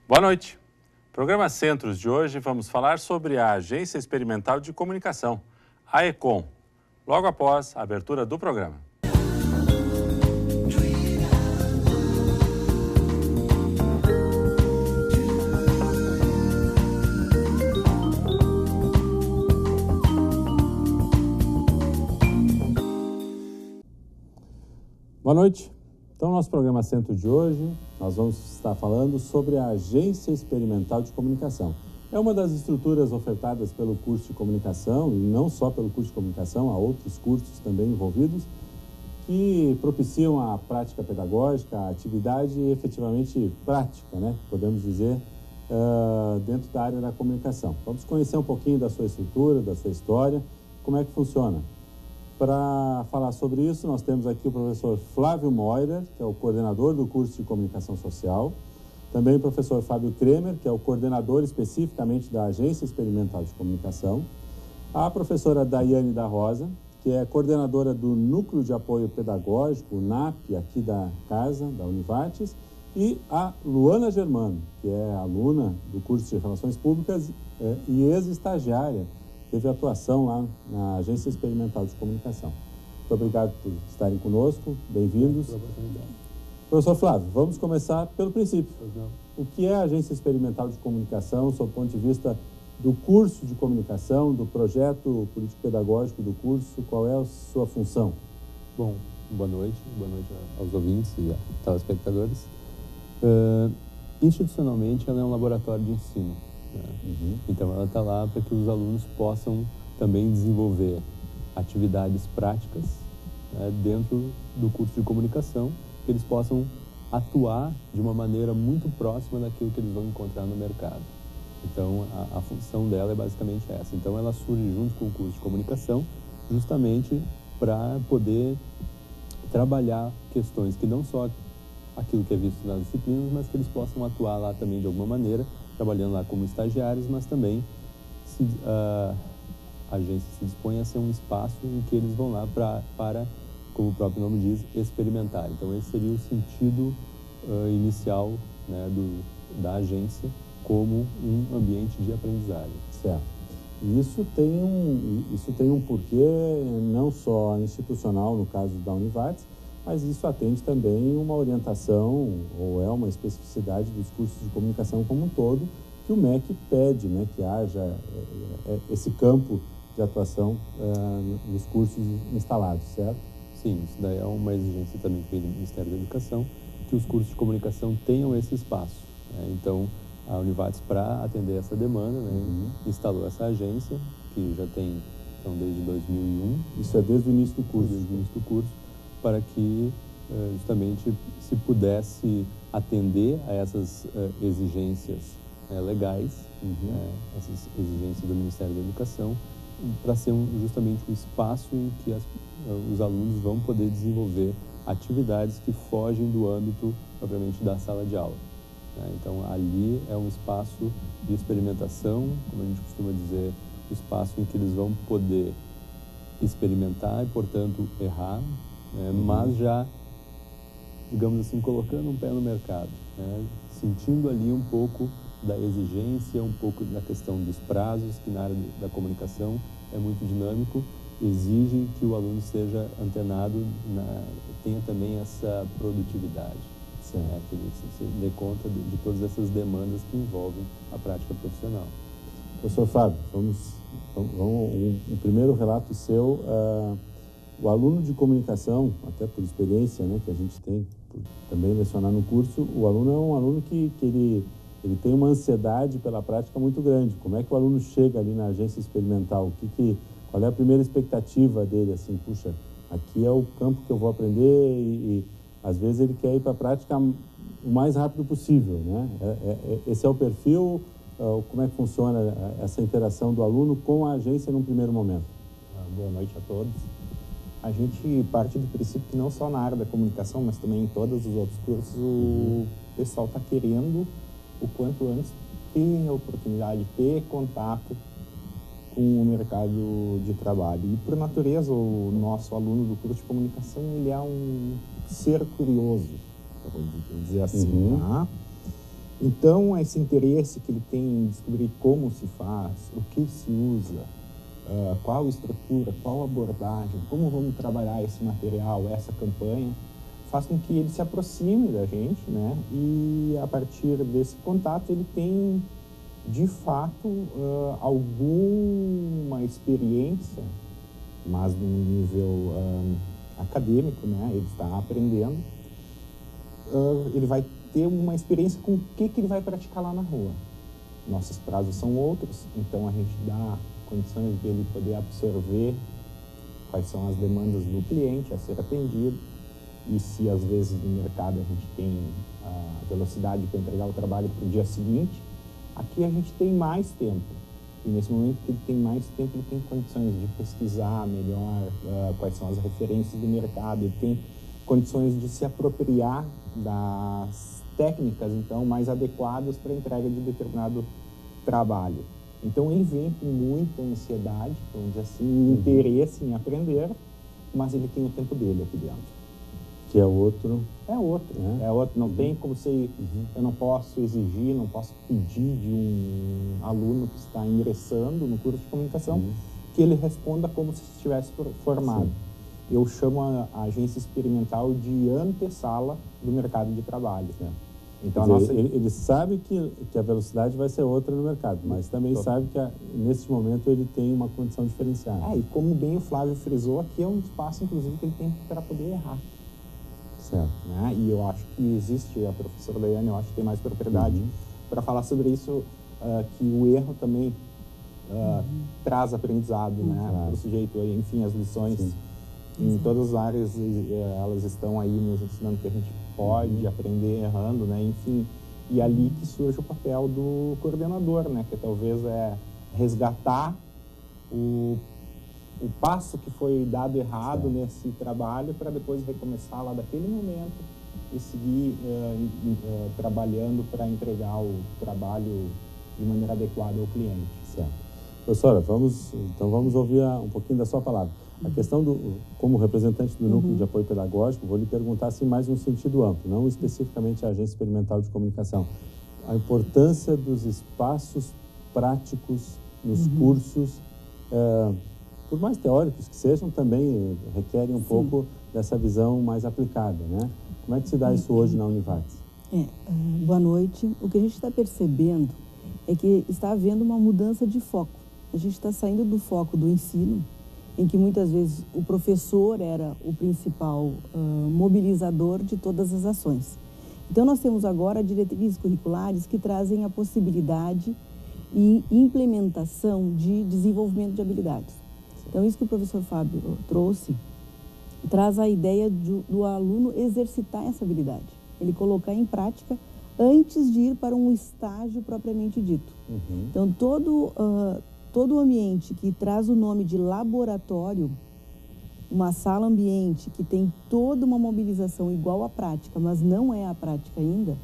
Boa noite. Programa Centros de hoje vamos falar sobre a Agência Experimental de Comunicação, a ECOM, logo após a abertura do programa. Boa noite. Então, no nosso programa Centro de hoje, nós vamos estar falando sobre a Agência Experimental de Comunicação. É uma das estruturas ofertadas pelo curso de comunicação, e não só pelo curso de comunicação, há outros cursos também envolvidos, que propiciam a prática pedagógica, a atividade efetivamente prática, né? Podemos dizer, dentro da área da comunicação. Vamos conhecer um pouquinho da sua estrutura, da sua história, como é que funciona. Para falar sobre isso, nós temos aqui o professor Flávio Moirer, que é o coordenador do curso de Comunicação Social, também o professor Fábio Kremer, que é o coordenador especificamente da Agência Experimental de Comunicação, a professora Daiane da Rosa, que é coordenadora do Núcleo de Apoio Pedagógico, o NAP, aqui da casa, da Univates, e a Luana Germano, que é aluna do curso de Relações Públicas e ex-estagiária, teve atuação lá na Agência Experimental de Comunicação. Muito obrigado por estarem conosco, bem-vindos. Professor Flávio, vamos começar pelo princípio. O que é a Agência Experimental de Comunicação, sob o ponto de vista do curso de comunicação, do projeto político-pedagógico do curso, qual é a sua função? Bom, boa noite aos ouvintes e aos telespectadores. Institucionalmente, ela é um laboratório de ensino. Então, ela está lá para que os alunos possam também desenvolver atividades práticas dentro do curso de comunicação, que eles possam atuar de uma maneira muito próxima daquilo que eles vão encontrar no mercado. Então, a função dela é basicamente essa. Então, ela surge junto com o curso de comunicação, justamente para poder trabalhar questões que não só aquilo que é visto nas disciplinas, mas que eles possam atuar lá também de alguma maneira, trabalhando lá como estagiários, mas também a agência se dispõe a ser um espaço em que eles vão lá para, como o próprio nome diz, experimentar. Então, esse seria o sentido inicial, né, da agência como um ambiente de aprendizagem. Certo. E isso tem um porquê não só institucional, no caso da Univates, mas isso atende também uma orientação, ou é uma especificidade dos cursos de comunicação como um todo, que o MEC pede, né, que haja esse campo de atuação nos cursos instalados, certo? Sim, isso daí é uma exigência também que vem do Ministério da Educação, que os cursos de comunicação tenham esse espaço. Né? Então, a Univates, para atender essa demanda, né, instalou essa agência, que já tem, então, desde 2001. Isso é desde o início do curso? Desde o início do curso, para que justamente se pudesse atender a essas exigências legais, essas exigências do Ministério da Educação, para ser justamente um espaço em que os alunos vão poder desenvolver atividades que fogem do âmbito propriamente da sala de aula. Então, ali é um espaço de experimentação, como a gente costuma dizer, um espaço em que eles vão poder experimentar e, portanto, errar, mas já, digamos assim, colocando um pé no mercado, né? Sentindo ali um pouco da exigência, um pouco da questão dos prazos, que na área da comunicação é muito dinâmico, exige que o aluno seja antenado, tenha também essa produtividade, né? Que ele se dê conta de todas essas demandas que envolvem a prática profissional. Professor Fábio, vamos um primeiro relato seu. O aluno de comunicação, até por experiência, né, que a gente tem, por também lecionar no curso, o aluno é um aluno que ele tem uma ansiedade pela prática muito grande. Como é que o aluno chega ali na agência experimental? Qual é a primeira expectativa dele? Assim, puxa, aqui é o campo que eu vou aprender e às vezes ele quer ir para a prática o mais rápido possível, né? Esse é o perfil? Como é que funciona essa interação do aluno com a agência num primeiro momento? Boa noite a todos. A gente parte do princípio que não só na área da comunicação, mas também em todos os outros cursos, o pessoal está querendo o quanto antes ter a oportunidade, ter contato com o mercado de trabalho. E, por natureza, o nosso aluno do curso de comunicação, ele é um ser curioso, eu vou dizer assim, tá? Então, esse interesse que ele tem em descobrir como se faz, o que se usa, qual estrutura, qual abordagem, como vamos trabalhar esse material, essa campanha, faz com que ele se aproxime da gente, né? E a partir desse contato ele tem, de fato, alguma experiência, mas num nível acadêmico, né? Ele está aprendendo, ele vai ter uma experiência com o que ele vai praticar lá na rua. Nossos prazos são outros, então a gente dá condições de ele poder absorver quais são as demandas do cliente a ser atendido, e se às vezes no mercado a gente tem a velocidade para entregar o trabalho para o dia seguinte, aqui a gente tem mais tempo. E nesse momento que ele tem mais tempo, ele tem condições de pesquisar melhor quais são as referências do mercado, ele tem condições de se apropriar das técnicas, então, mais adequadas para a entrega de determinado trabalho. Então, ele vem com muita ansiedade, vamos dizer assim, interesse em aprender, mas ele tem o tempo dele aqui dentro. Que é outro. É outro, né? É outro. Não tem como ser... Eu não posso exigir, não posso pedir de um aluno que está ingressando no curso de comunicação que ele responda como se estivesse formado. Sim. Eu chamo a agência experimental de antessala do mercado de trabalho. Então, ele sabe que a velocidade vai ser outra no mercado, mas também sabe que nesse momento ele tem uma condição diferenciada. E como bem o Flávio frisou, aqui é um espaço, inclusive, que ele tem para poder errar. Certo. Né? E eu acho que existe, a professora Daiane, eu acho que tem mais propriedade para falar sobre isso, que o erro também traz aprendizado, né, para o sujeito. Enfim, as lições em todas as áreas, elas estão aí nos ensinando que a gente pode aprender errando, né, enfim. E ali que surge o papel do coordenador, né, que talvez é resgatar o passo que foi dado errado nesse trabalho para depois recomeçar lá daquele momento e seguir trabalhando para entregar o trabalho de maneira adequada ao cliente. Certo. Professora, vamos ouvir um pouquinho da sua palavra. A questão como representante do Núcleo de Apoio Pedagógico, vou lhe perguntar assim mais no sentido amplo, não especificamente a Agência Experimental de Comunicação. A importância dos espaços práticos nos cursos, por mais teóricos que sejam, também requerem um pouco dessa visão mais aplicada, né? Como é que se dá isso hoje na Univates? Boa noite. O que a gente está percebendo é que está havendo uma mudança de foco. A gente está saindo do foco do ensino, em que muitas vezes o professor era o principal mobilizador de todas as ações. Então, nós temos agora diretrizes curriculares que trazem a possibilidade e implementação de desenvolvimento de habilidades. Então, isso que o professor Fábio trouxe, traz a ideia do aluno exercitar essa habilidade, ele colocar em prática antes de ir para um estágio propriamente dito. Então, todo o ambiente que traz o nome de laboratório, uma sala ambiente que tem toda uma mobilização igual à prática, mas não é a prática ainda,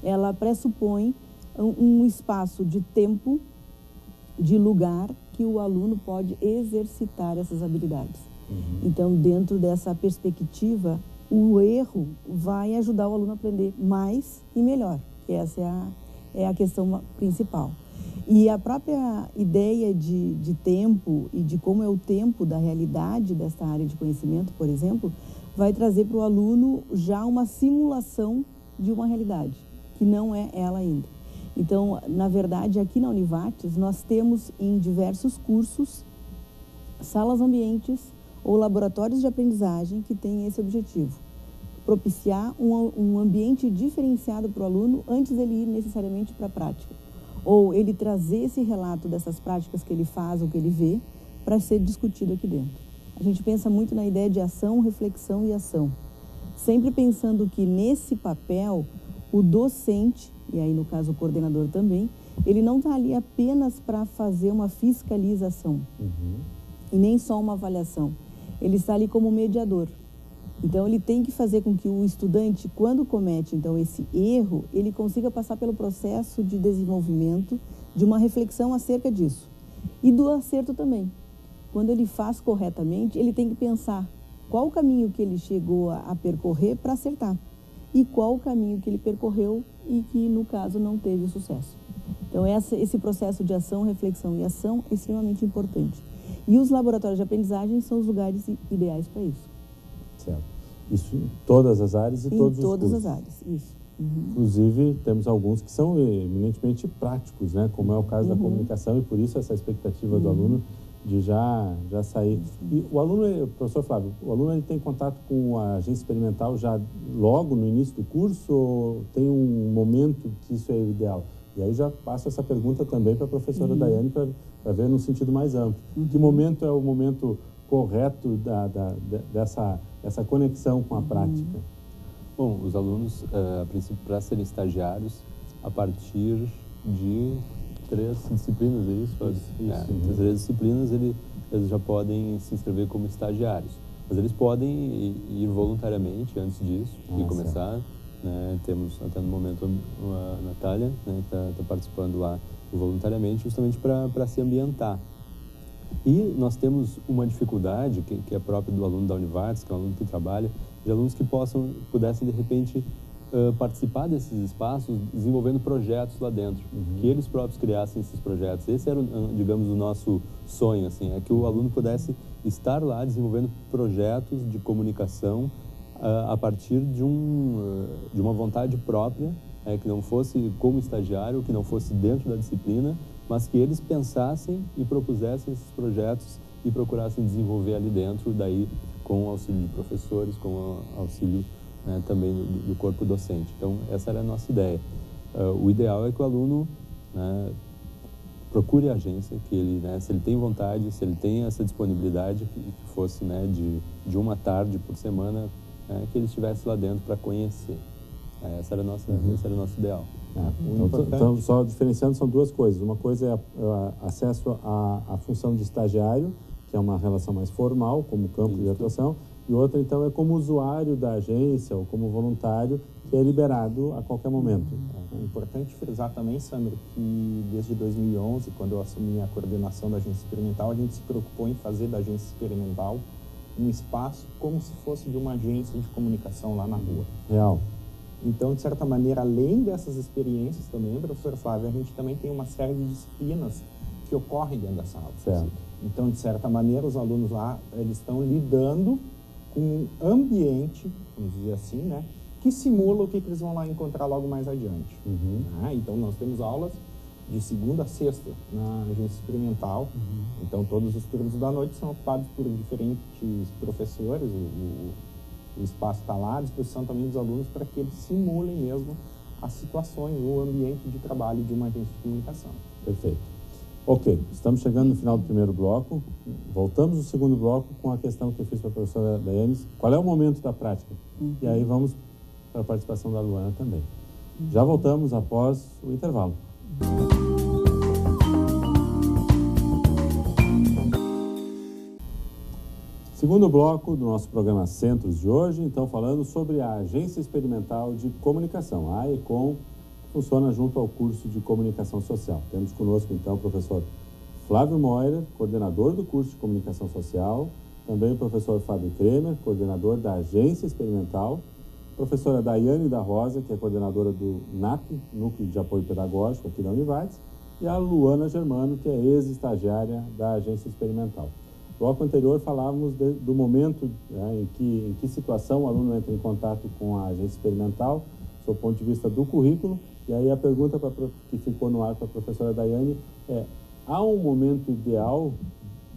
ela pressupõe um espaço de tempo, de lugar, que o aluno pode exercitar essas habilidades. Então, dentro dessa perspectiva, o erro vai ajudar o aluno a aprender mais e melhor. Essa é a questão principal. E a própria ideia de tempo e de como é o tempo da realidade desta área de conhecimento, por exemplo, vai trazer para o aluno já uma simulação de uma realidade, que não é ela ainda. Então, na verdade, aqui na Univates, nós temos em diversos cursos salas ambientes ou laboratórios de aprendizagem que têm esse objetivo: propiciar um ambiente diferenciado para o aluno antes dele ir necessariamente para a prática. Ou ele trazer esse relato dessas práticas que ele faz ou que ele vê para ser discutido aqui dentro. A gente pensa muito na ideia de ação, reflexão e ação. Sempre pensando que nesse papel, o docente, e aí no caso o coordenador também, ele não está ali apenas para fazer uma fiscalização e nem só uma avaliação. Ele está ali como mediador. Então, ele tem que fazer com que o estudante, quando comete, então, esse erro, ele consiga passar pelo processo de desenvolvimento, de uma reflexão acerca disso. E do acerto também. Quando ele faz corretamente, ele tem que pensar qual o caminho que ele chegou a percorrer para acertar. e qual o caminho que ele percorreu e que, no caso, não teve sucesso. Então, esse processo de ação, reflexão e ação é extremamente importante. E os laboratórios de aprendizagem são os lugares ideais para isso. Certo. Isso em todas as áreas e todos os cursos. Em todas as áreas, isso. Inclusive, temos alguns que são eminentemente práticos, né? Como é o caso da comunicação, e por isso essa expectativa do aluno de já sair. E o aluno, professor Flávio, o aluno ele tem contato com a agência experimental já logo no início do curso, ou tem um momento que isso é o ideal? E aí já passo essa pergunta também para a professora Daiane para ver num sentido mais amplo. Que momento é o momento correto dessa conexão com a prática? Bom, os alunos, a princípio, para serem estagiários, a partir de 3 disciplinas, é isso? Isso. 3 disciplinas, eles já podem se inscrever como estagiários. Mas eles podem ir voluntariamente antes disso e começar. Né? Temos, até no momento, a Natália, né, que está participando lá voluntariamente, justamente para se ambientar. E nós temos uma dificuldade, que é própria do aluno da Univates, que é um aluno que trabalha, de alunos que pudessem, de repente, participar desses espaços, desenvolvendo projetos lá dentro, que eles próprios criassem esses projetos. Esse era, digamos, o nosso sonho, assim, é que o aluno pudesse estar lá desenvolvendo projetos de comunicação a partir de uma vontade própria, que não fosse como estagiário, que não fosse dentro da disciplina, mas que eles pensassem e propusessem esses projetos e procurassem desenvolver ali dentro, daí com o auxílio de professores, com o auxílio, né, também do corpo docente. Então, essa era a nossa ideia. O ideal é que o aluno, né, procure a agência, que ele, né, se ele tem vontade, se ele tem essa disponibilidade, que fosse, né, de uma tarde por semana, que ele estivesse lá dentro para conhecer. Esse era o nosso ideal. Então, só diferenciando, são duas coisas. Uma coisa é acesso à função de estagiário, que é uma relação mais formal, como campo de atuação, e outra, então, é como usuário da agência ou como voluntário, que é liberado a qualquer momento. É importante frisar também, Sandro, que desde 2011, quando eu assumi a coordenação da agência experimental, a gente se preocupou em fazer da agência experimental um espaço como se fosse de uma agência de comunicação lá na rua. Real. Então, de certa maneira, além dessas experiências também, professor Flávio, a gente também tem uma série de disciplinas que ocorrem dentro da sala. Certo. Então, de certa maneira, os alunos lá, eles estão lidando com um ambiente, vamos dizer assim, né, que simula o que eles vão lá encontrar logo mais adiante. Então, nós temos aulas de segunda a sexta na agência experimental. Então, todos os turnos da noite são ocupados por diferentes professores. O espaço está lá à disposição também dos alunos para que eles simulem mesmo as situações, o ambiente de trabalho de uma agência de comunicação. Perfeito. Ok, estamos chegando no final do primeiro bloco. Voltamos no segundo bloco com a questão que eu fiz para a professora Daiane. Qual é o momento da prática? E aí vamos para a participação da Luana também. Já voltamos após o intervalo. Segundo bloco do nosso programa Centros de hoje, então falando sobre a Agência Experimental de Comunicação, a AECOM, que funciona junto ao curso de Comunicação Social. Temos conosco então o professor Flávio Moira, coordenador do curso de Comunicação Social, também o professor Fábio Kremer, coordenador da Agência Experimental, professora Daiane da Rosa, que é coordenadora do NAP, Núcleo de Apoio Pedagógico aqui da Univates, e a Luana Germano, que é ex-estagiária da Agência Experimental. No bloco anterior falávamos do momento, né, em que situação o aluno entra em contato com a agência experimental, do ponto de vista do currículo, e aí a pergunta que ficou no ar para a professora Daiane é: há um momento ideal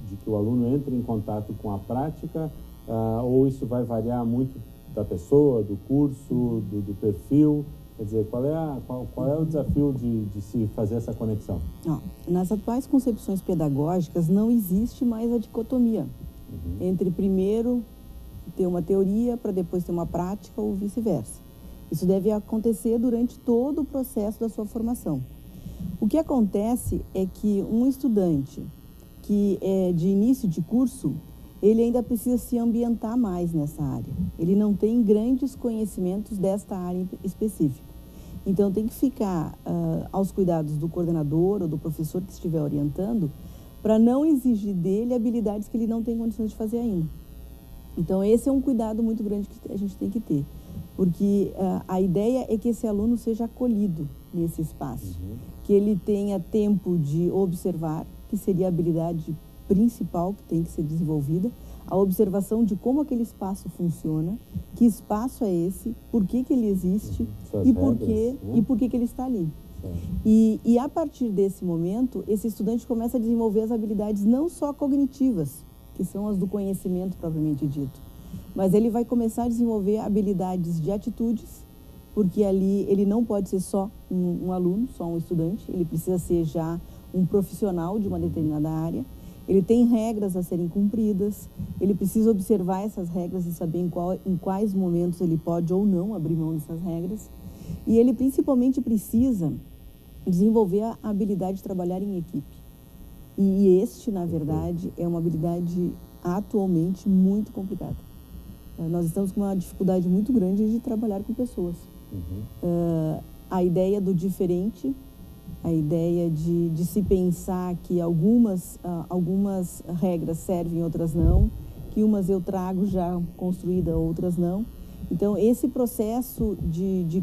de que o aluno entre em contato com a prática, ou isso vai variar muito da pessoa, do curso, do perfil? Quer dizer, qual é o desafio de se fazer essa conexão? Nas atuais concepções pedagógicas não existe mais a dicotomia entre primeiro ter uma teoria para depois ter uma prática ou vice-versa. Isso deve acontecer durante todo o processo da sua formação. O que acontece é que um estudante que é de início de curso, ele ainda precisa se ambientar mais nessa área. Ele não tem grandes conhecimentos desta área específica. Então, tem que ficar aos cuidados do coordenador ou do professor que estiver orientando, para não exigir dele habilidades que ele não tem condições de fazer ainda. Então, esse é um cuidado muito grande que a gente tem que ter. porque a ideia é que esse aluno seja acolhido nesse espaço, que ele tenha tempo de observar, que seria a habilidade principal que tem que ser desenvolvida, a observação de como aquele espaço funciona, que espaço é esse, por que ele existe e por que ele está ali. E a partir desse momento, esse estudante começa a desenvolver as habilidades não só cognitivas, que são as do conhecimento propriamente dito, mas ele vai começar a desenvolver habilidades de atitudes, porque ali ele não pode ser só um aluno, só um estudante, ele precisa ser já um profissional de uma determinada área. Ele tem regras a serem cumpridas, ele precisa observar essas regras e saber em quais momentos ele pode ou não abrir mão dessas regras. E ele principalmente precisa desenvolver a habilidade de trabalhar em equipe. E na verdade, é uma habilidade atualmente muito complicada. Nós estamos com uma dificuldade muito grande de trabalhar com pessoas. A ideia do diferente, a ideia de se pensar que algumas regras servem, outras não, que umas eu trago já construída, outras não. Então, esse processo de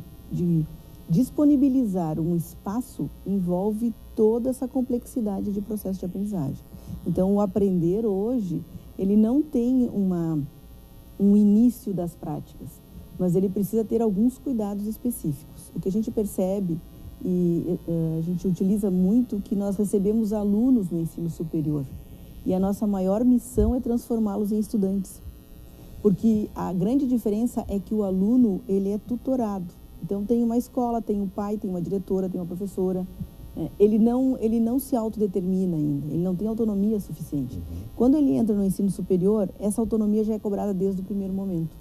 disponibilizar um espaço envolve toda essa complexidade de processo de aprendizagem. Então, o aprender hoje, ele não tem um início das práticas, mas ele precisa ter alguns cuidados específicos. O que a gente percebe e a gente utiliza muito que nós recebemos alunos no ensino superior e a nossa maior missão é transformá-los em estudantes, porque a grande diferença é que o aluno ele é tutorado. Então tem uma escola, tem um pai, tem uma diretora, tem uma professora. Ele não se autodetermina ainda, ele não tem autonomia suficiente. Quando ele entra no ensino superior, essa autonomia já é cobrada desde o primeiro momento.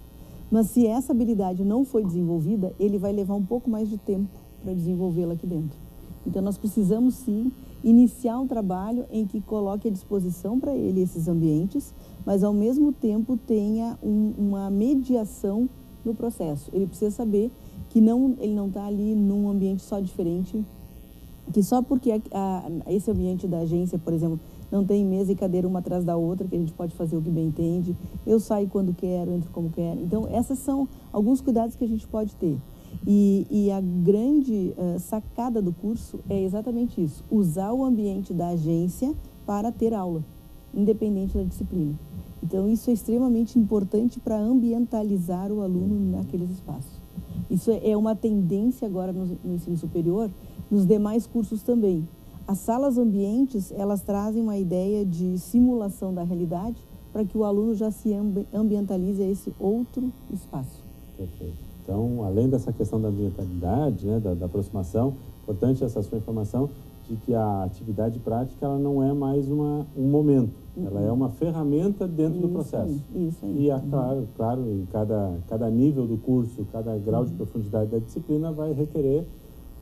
Mas se essa habilidade não foi desenvolvida, ele vai levar um pouco mais de tempo para desenvolvê-la aqui dentro. Então, nós precisamos, sim, iniciar um trabalho em que coloque à disposição para ele esses ambientes, mas, ao mesmo tempo, tenha uma mediação no processo. Ele precisa saber que ele não está ali num ambiente só diferente, que só porque esse ambiente da agência, por exemplo, não tem mesa e cadeira uma atrás da outra, que a gente pode fazer o que bem entende, eu saio quando quero, entro como quero. Então, essas são alguns cuidados que a gente pode ter. E a grande sacada do curso é exatamente isso, usar o ambiente da agência para ter aula, independente da disciplina. Então, isso é extremamente importante para ambientalizar o aluno naqueles espaços. Isso é uma tendência agora no ensino superior, nos demais cursos também. As salas ambientes, elas trazem uma ideia de simulação da realidade para que o aluno já se ambientalize a esse outro espaço. Perfeito. Então, além dessa questão da ambientalidade, né, da aproximação, importante essa sua informação de que a atividade prática ela não é mais um momento, ela é uma ferramenta dentro do processo. Isso aí. E, claro, em cada nível do curso, cada grau de profundidade da disciplina vai requerer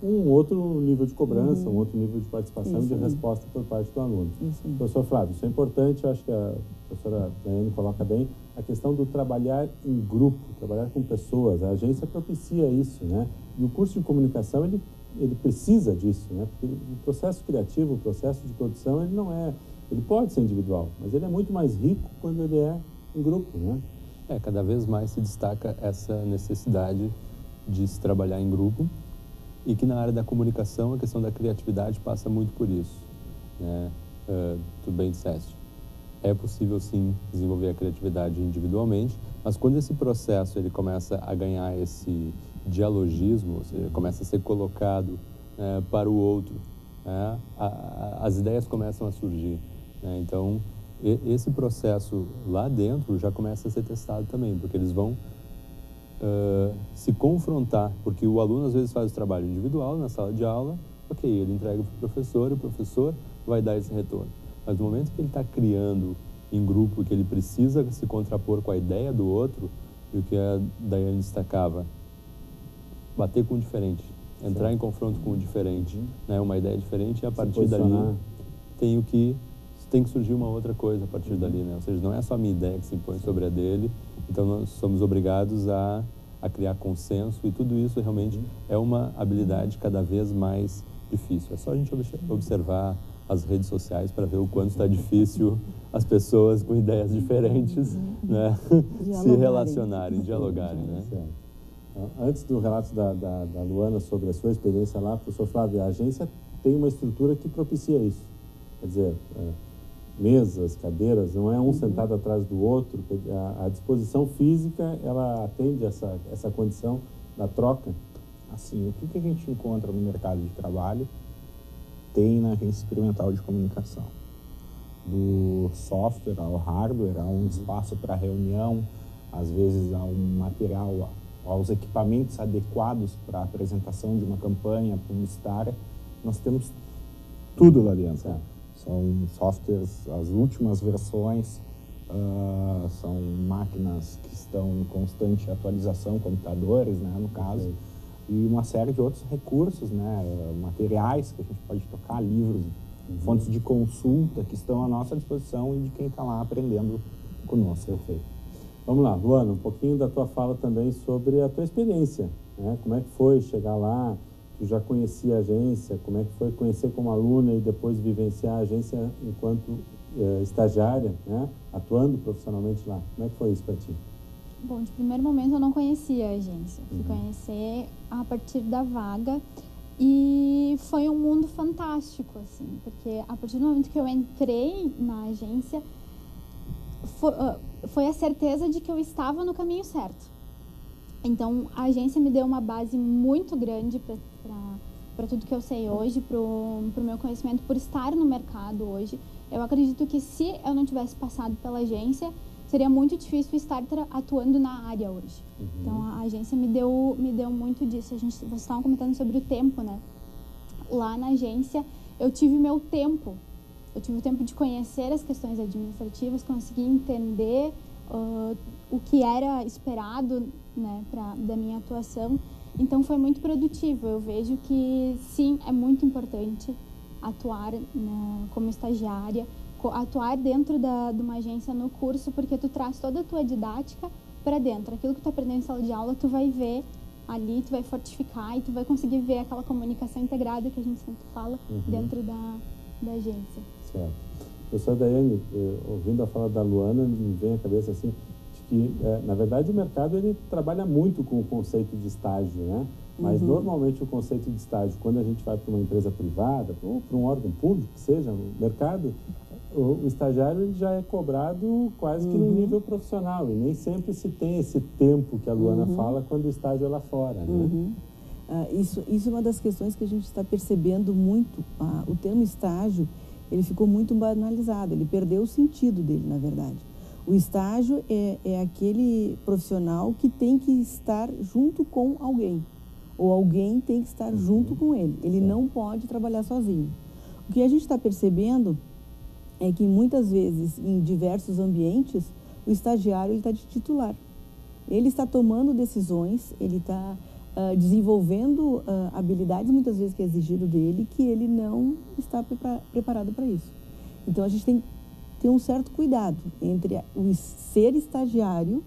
um outro nível de cobrança, um outro nível de participação e de resposta por parte do aluno. Professor Flávio, isso é importante, eu acho que a professora Daiane coloca bem, a questão do trabalhar em grupo, trabalhar com pessoas, a agência propicia isso, né? E o curso de comunicação, ele precisa disso, né? Porque o processo criativo, o processo de produção, ele pode ser individual, mas ele é muito mais rico quando ele é em grupo, né? Cada vez mais se destaca essa necessidade de se trabalhar em grupo, e que na área da comunicação a questão da criatividade passa muito por isso, né? Tu bem disseste, é possível sim desenvolver a criatividade individualmente, mas quando esse processo ele começa a ganhar esse dialogismo, ou seja, começa a ser colocado para o outro, né? As ideias começam a surgir, né? Então esse processo lá dentro já começa a ser testado também, porque eles vão se confrontar, porque o aluno às vezes faz o trabalho individual na sala de aula, ok, ele entrega para o professor e o professor vai dar esse retorno. Mas no momento que ele está criando em grupo, que ele precisa se contrapor com a ideia do outro, e o que a Daiane destacava, bater com o diferente, entrar em confronto com o diferente, né? Uma ideia diferente, e a partir dali tem que surgir uma outra coisa a partir dali, né? Ou seja, não é só a minha ideia que se impõe sobre a dele, então nós somos obrigados a criar consenso, e tudo isso realmente é uma habilidade cada vez mais difícil. É só a gente observar as redes sociais para ver o quanto está difícil as pessoas com ideias diferentes, né? se relacionarem, dialogarem, né? Antes do relato da Luana sobre a sua experiência lá, professor Flávio, a agência tem uma estrutura que propicia isso. Quer dizer, mesas, cadeiras, não é um sentado atrás do outro. A disposição física, ela atende essa condição da troca. Assim, o que a gente encontra no mercado de trabalho tem na agência experimental de comunicação. Do software ao hardware, há um espaço para reunião, às vezes há um material, aos equipamentos adequados para a apresentação de uma campanha publicitária. Nós temos tudo lá dentro. São softwares, as últimas versões, são máquinas que estão em constante atualização, computadores, né, no caso, e uma série de outros recursos, né, materiais que a gente pode tocar, livros, fontes de consulta que estão à nossa disposição e de quem está lá aprendendo conosco. Perfeito. Vamos lá, Luana, um pouquinho da tua fala também sobre a tua experiência, né? Como é que foi chegar lá? Tu já conhecia a agência? Como é que foi conhecer como aluna e depois vivenciar a agência enquanto estagiária, né? Atuando profissionalmente lá? Como é que foi isso para ti? Bom, de primeiro momento eu não conhecia a agência. Fui conhecer a partir da vaga e foi um mundo fantástico, assim, porque a partir do momento que eu entrei na agência, foi a certeza de que eu estava no caminho certo. Então, a agência me deu uma base muito grande para tudo que eu sei hoje, para o meu conhecimento, por estar no mercado hoje. Eu acredito que se eu não tivesse passado pela agência, seria muito difícil estar atuando na área hoje. Então, a agência me deu muito disso. Vocês estavam comentando sobre o tempo, né? Lá na agência, eu tive meu tempo. Eu tive o tempo de conhecer as questões administrativas, conseguir entender o que era esperado, né, da minha atuação. Então, foi muito produtivo. Eu vejo que, sim, é muito importante atuar como estagiária, atuar dentro de uma agência no curso, porque tu traz toda a tua didática para dentro. Aquilo que tu aprendeu em sala de aula, tu vai ver ali, tu vai fortificar e tu vai conseguir ver aquela comunicação integrada que a gente sempre fala dentro da agência. Certo. Professor Daiane, ouvindo a fala da Luana, me vem à cabeça assim, de que, na verdade, o mercado ele trabalha muito com o conceito de estágio, né? Mas, normalmente, o conceito de estágio, quando a gente vai para uma empresa privada, ou para um órgão público, que seja, no mercado, o estagiário ele já é cobrado quase que no nível profissional, e nem sempre se tem esse tempo que a Luana fala quando o estágio é lá fora, né? Isso é uma das questões que a gente está percebendo muito. O termo estágio, ele ficou muito banalizado, ele perdeu o sentido dele, na verdade. O estágio é aquele profissional que tem que estar junto com alguém, ou alguém tem que estar junto com ele. Ele não pode trabalhar sozinho. O que a gente está percebendo é que muitas vezes, em diversos ambientes, o estagiário está de titular. Ele está tomando decisões, ele está desenvolvendo habilidades, muitas vezes, que é exigido dele, que ele não está preparado para isso. Então, a gente tem que ter um certo cuidado entre o ser estagiário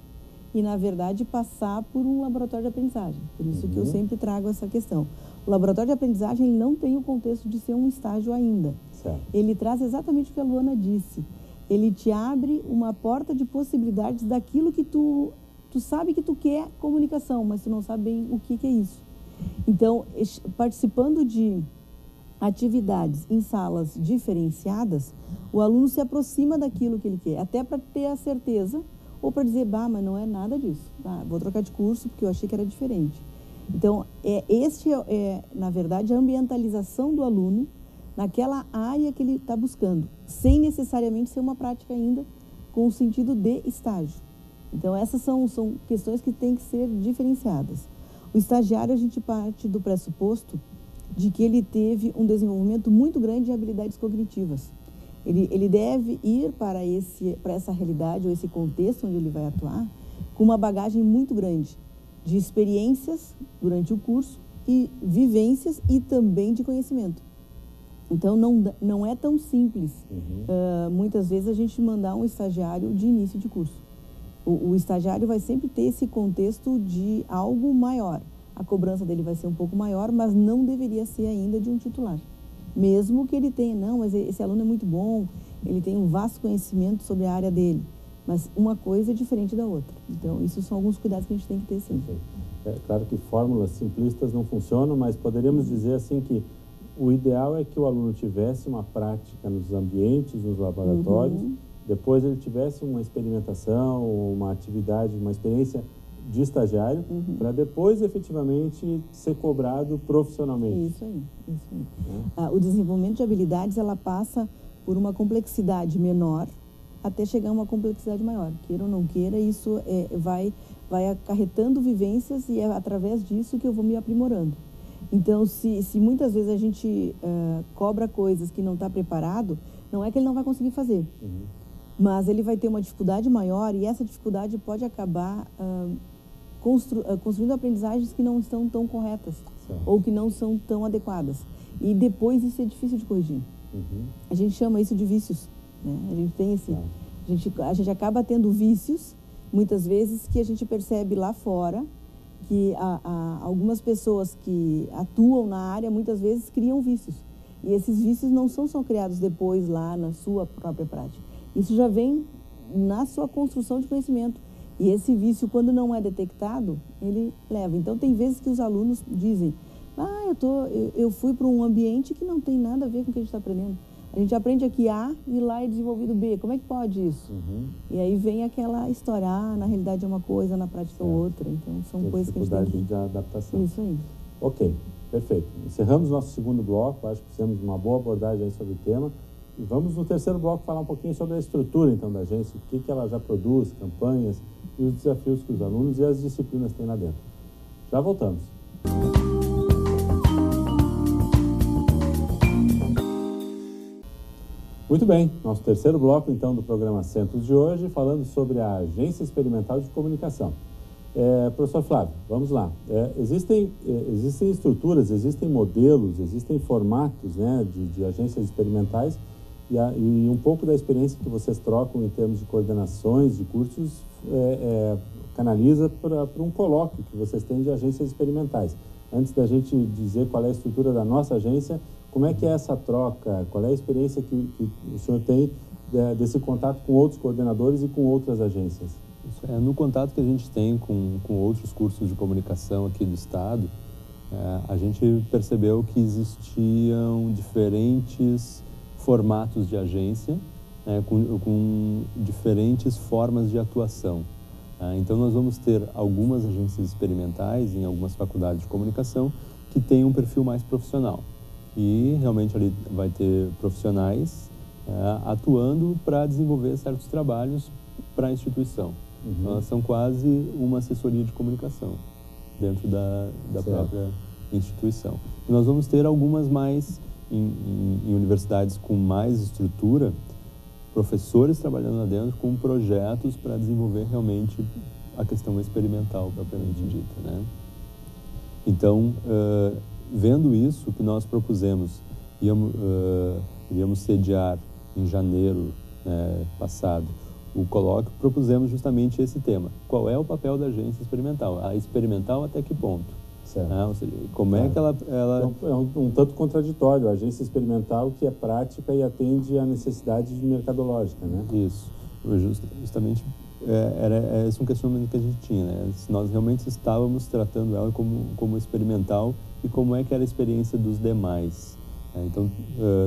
e, na verdade, passar por um laboratório de aprendizagem. Por isso que eu sempre trago essa questão. O laboratório de aprendizagem ele não tem o contexto de ser um estágio ainda. Certo. Ele traz exatamente o que a Luana disse. Ele te abre uma porta de possibilidades daquilo que tu sabe que tu quer comunicação, mas tu não sabe bem o que é isso. Então, participando de atividades em salas diferenciadas, o aluno se aproxima daquilo que ele quer, até para ter a certeza, ou para dizer, mas não é nada disso. Vou trocar de curso porque eu achei que era diferente. Então, na verdade, a ambientalização do aluno naquela área que ele está buscando, sem necessariamente ser uma prática ainda com o sentido de estágio. Então, essas são questões que têm que ser diferenciadas. O estagiário, a gente parte do pressuposto de que ele teve um desenvolvimento muito grande de habilidades cognitivas. Ele deve ir para essa realidade ou esse contexto onde ele vai atuar com uma bagagem muito grande de experiências durante o curso e vivências e também de conhecimento. Então, não é tão simples, muitas vezes, a gente mandar um estagiário de início de curso. O estagiário vai sempre ter esse contexto de algo maior. A cobrança dele vai ser um pouco maior, mas não deveria ser ainda de um titular. Mesmo que ele tenha, mas esse aluno é muito bom, ele tem um vasto conhecimento sobre a área dele. Mas uma coisa é diferente da outra. Então, isso são alguns cuidados que a gente tem que ter, sim. É claro que fórmulas simplistas não funcionam, mas poderíamos dizer assim que o ideal é que o aluno tivesse uma prática nos ambientes, nos laboratórios, depois ele tivesse uma experimentação, uma atividade, uma experiência de estagiário, para depois efetivamente ser cobrado profissionalmente. Isso aí, isso aí. O desenvolvimento de habilidades, ela passa por uma complexidade menor até chegar a uma complexidade maior. Queira ou não queira, isso vai acarretando vivências e é através disso que eu vou me aprimorando. Então, se muitas vezes a gente cobra coisas que não está preparado, não é que ele não vai conseguir fazer, mas ele vai ter uma dificuldade maior e essa dificuldade pode acabar construindo aprendizagens que não estão tão corretas, certo, ou que não são tão adequadas. E depois isso é difícil de corrigir. A gente chama isso de vícios, né? A gente tem a gente acaba tendo vícios, muitas vezes, que a gente percebe lá fora, que algumas pessoas que atuam na área, muitas vezes, criam vícios. E esses vícios não são só criados depois lá na sua própria prática. Isso já vem na sua construção de conhecimento. E esse vício, quando não é detectado, ele leva. Então, tem vezes que os alunos dizem, eu fui para um ambiente que não tem nada a ver com o que a gente está aprendendo. A gente aprende aqui A e lá é desenvolvido B. Como é que pode isso? E aí vem aquela história, na realidade é uma coisa, na prática é outra. Então, são coisas que a gente tem que... dificuldade de adaptação. Isso aí. Ok, perfeito. Encerramos nosso segundo bloco, acho que fizemos uma boa abordagem aí sobre o tema. E vamos no terceiro bloco falar um pouquinho sobre a estrutura, então, da agência, o que ela já produz, campanhas e os desafios que os alunos e as disciplinas têm lá dentro. Já voltamos. Muito bem, nosso terceiro bloco, então, do programa Centros de hoje, falando sobre a Agência Experimental de Comunicação. Professor Flávio, vamos lá. Existem estruturas, existem modelos, existem formatos, né, de agências experimentais e um pouco da experiência que vocês trocam em termos de coordenações de cursos canaliza para um colóquio que vocês têm de agências experimentais. Antes da gente dizer qual é a estrutura da nossa agência, como é que é essa troca? Qual é a experiência que o senhor tem desse contato com outros coordenadores e com outras agências? No contato que a gente tem com outros cursos de comunicação aqui do Estado, a gente percebeu que existiam diferentes formatos de agência, com diferentes formas de atuação. Então, nós vamos ter algumas agências experimentais em algumas faculdades de comunicação que têm um perfil mais profissional. E realmente ali vai ter profissionais atuando para desenvolver certos trabalhos para a instituição. Então, elas são quase uma assessoria de comunicação dentro da própria instituição. E nós vamos ter algumas mais em universidades com mais estrutura, professores trabalhando lá dentro com projetos para desenvolver realmente a questão experimental propriamente dita, né? Então, vendo isso, que nós propusemos, iríamos sediar em janeiro passado o colóquio, propusemos justamente esse tema. Qual é o papel da agência experimental? A experimental até que ponto? Ou seja, como é que ela... Então, é um tanto contraditório, a agência experimental que é prática e atende à necessidade mercadológica, né? Isso. Justamente esse é um questionamento que a gente tinha, né? Se nós realmente estávamos tratando ela como experimental e como é que era a experiência dos demais. Então,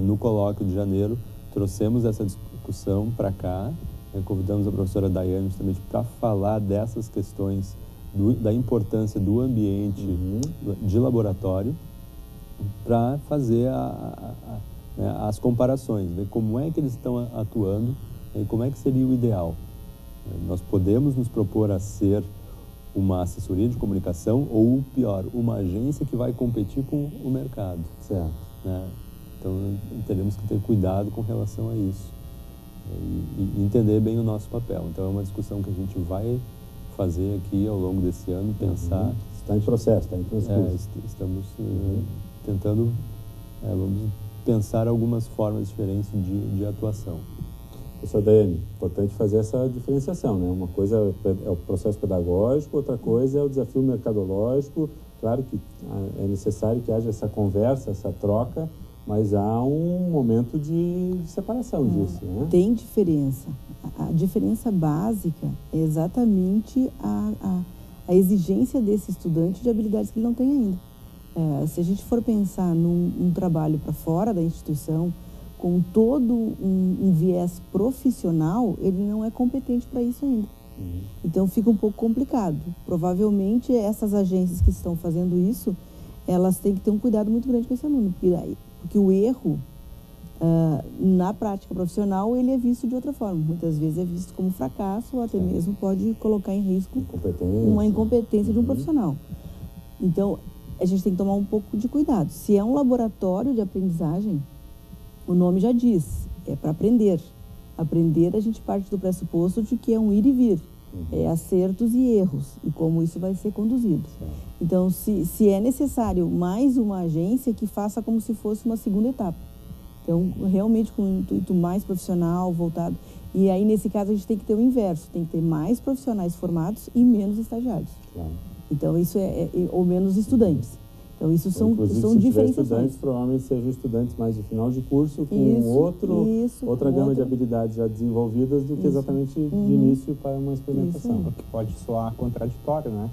no colóquio de janeiro, trouxemos essa discussão para cá, convidamos a professora Daiane justamente para falar dessas questões da importância do ambiente de laboratório, para fazer as comparações, ver como é que eles estão atuando e como é que seria o ideal. Nós podemos nos propor a ser uma assessoria de comunicação ou, pior, uma agência que vai competir com o mercado. Certo. Então, teremos que ter cuidado com relação a isso e entender bem o nosso papel. Então, é uma discussão que a gente vai fazer aqui ao longo desse ano, pensar... Está em processo, está em transcurso. Estamos tentando vamos pensar algumas formas diferentes de atuação. Professor Daiane, importante fazer essa diferenciação, né? Uma coisa é o processo pedagógico, outra coisa é o desafio mercadológico. Claro que é necessário que haja essa conversa, essa troca, mas há um momento de separação disso, né? Tem diferença. A diferença básica é exatamente a a exigência desse estudante de habilidades que ele não tem ainda. Se a gente for pensar num trabalho para fora da instituição, com todo um viés profissional, ele não é competente para isso ainda. Então fica um pouco complicado. Provavelmente essas agências que estão fazendo isso, elas têm que ter um cuidado muito grande com esse aluno, porque o erro, na prática profissional, ele é visto de outra forma. Muitas vezes é visto como fracasso ou até mesmo pode colocar em risco uma incompetência de um profissional. Então, a gente tem que tomar um pouco de cuidado. Se é um laboratório de aprendizagem, o nome já diz, é para aprender. Aprender, a gente parte do pressuposto de que é um ir e vir, é acertos e erros, e como isso vai ser conduzido. Então, se é necessário mais uma agência que faça como se fosse uma segunda etapa. Então, realmente com um intuito mais profissional, voltado. E aí, nesse caso, a gente tem que ter o inverso, tem que ter mais profissionais formados e menos estagiários. Então, isso ou menos estudantes. Então, isso são diferenciações. Estudantes, provavelmente sejam estudantes mais de final de curso, com outra gama de habilidades já desenvolvidas do que exatamente de início para uma experimentação. O que pode soar contraditório, né?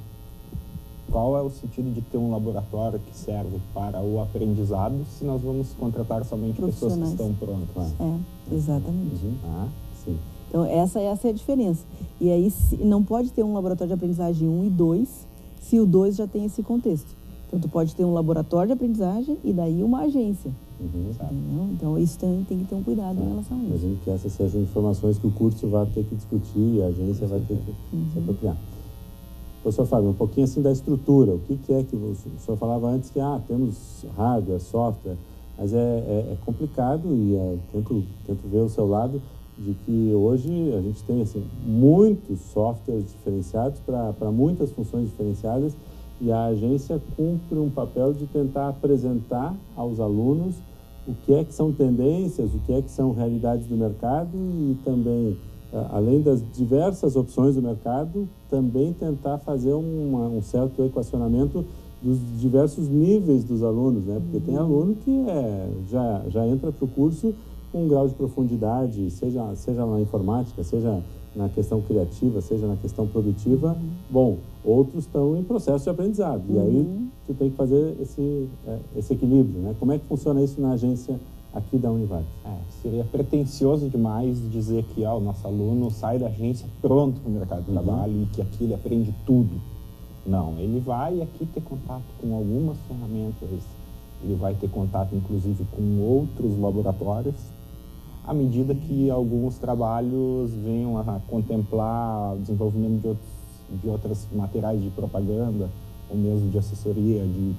Qual é o sentido de ter um laboratório que serve para o aprendizado se nós vamos contratar somente pessoas que estão prontas? Exatamente. Sim. Então, essa é a diferença. E aí, não pode ter um laboratório de aprendizagem 1 e 2, se o 2 já tem esse contexto. Então, tu pode ter um laboratório de aprendizagem e daí uma agência. Entendeu? Então, isso tem que ter um cuidado em relação a isso. Imagino que essas sejam informações que o curso vai ter que discutir e a agência vai ter que se apropriar. Professor Fábio, um pouquinho assim da estrutura. O que é que o senhor falava antes que temos hardware, software, mas é complicado e tento ver o seu lado de que hoje a gente tem assim, muitos softwares diferenciados para muitas funções diferenciadas e a agência cumpre um papel de tentar apresentar aos alunos o que é que são tendências, o que é que são realidades do mercado e também, além das diversas opções do mercado, também tentar fazer um certo equacionamento dos diversos níveis dos alunos, né? Porque tem aluno que já entra para o curso com um grau de profundidade, seja na informática, seja na questão criativa, seja na questão produtiva. Bom, outros estão em processo de aprendizado. E aí tu tem que fazer esse equilíbrio, né? Como é que funciona isso na agência aqui da Univale? Seria pretensioso demais dizer que o nosso aluno sai da agência pronto para o mercado de trabalho e que aqui ele aprende tudo. Não, ele vai aqui ter contato com algumas ferramentas, ele vai ter contato inclusive com outros laboratórios, à medida que alguns trabalhos venham a contemplar o desenvolvimento de outros materiais de propaganda, ou mesmo de assessoria, de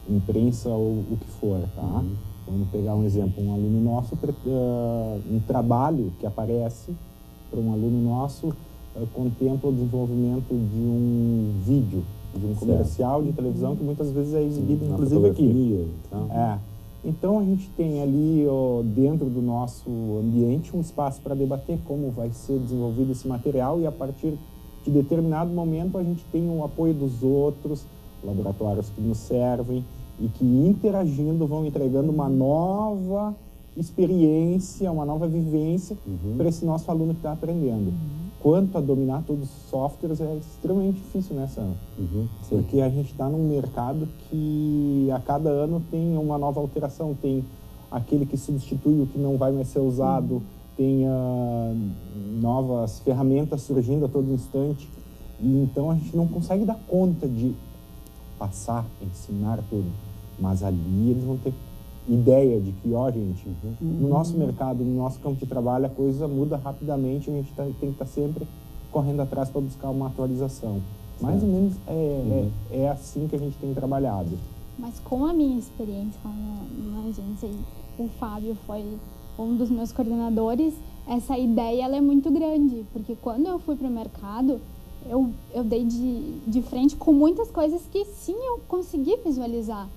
imprensa ou o que for, tá? Vamos pegar um exemplo, um aluno nosso, um trabalho que aparece para um aluno nosso contempla o desenvolvimento de um vídeo, de um comercial de televisão que muitas vezes é exibido inclusive aqui. Então a gente tem ali dentro do nosso ambiente um espaço para debater como vai ser desenvolvido esse material e a partir de determinado momento a gente tem o apoio dos outros laboratórios que nos servem e que interagindo vão entregando uma nova experiência, uma nova vivência para esse nosso aluno que está aprendendo. Quanto a dominar todos os softwares é extremamente difícil, né, Sam? Porque a gente está num mercado que a cada ano tem uma nova alteração, tem aquele que substitui o que não vai mais ser usado, tem novas ferramentas surgindo a todo instante, e então a gente não consegue dar conta de passar, ensinar tudo, mas ali eles vão ter ideia de que, gente, no nosso mercado, no nosso campo de trabalho, a coisa muda rapidamente e a gente tem que estar sempre correndo atrás para buscar uma atualização. Mais ou menos é assim que a gente tem trabalhado. Mas com a minha experiência na agência, o Fábio foi um dos meus coordenadores, essa ideia ela é muito grande, porque quando eu fui para o mercado, eu dei de frente com muitas coisas que sim eu consegui visualizar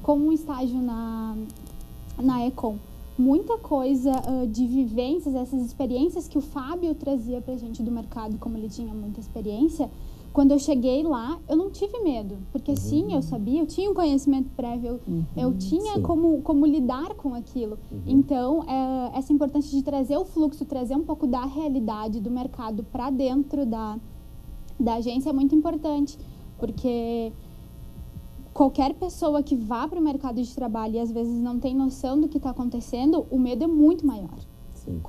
como um estágio na Econ. Muita coisa de vivências, essas experiências que o Fábio trazia pra gente do mercado, como ele tinha muita experiência. Quando eu cheguei lá, eu não tive medo, porque sim, eu sabia, eu tinha um conhecimento prévio, eu tinha como lidar com aquilo. Então, essa importância de trazer o fluxo, trazer um pouco da realidade do mercado para dentro da agência é muito importante, porque qualquer pessoa que vá para o mercado de trabalho e às vezes não tem noção do que está acontecendo, o medo é muito maior. Sim.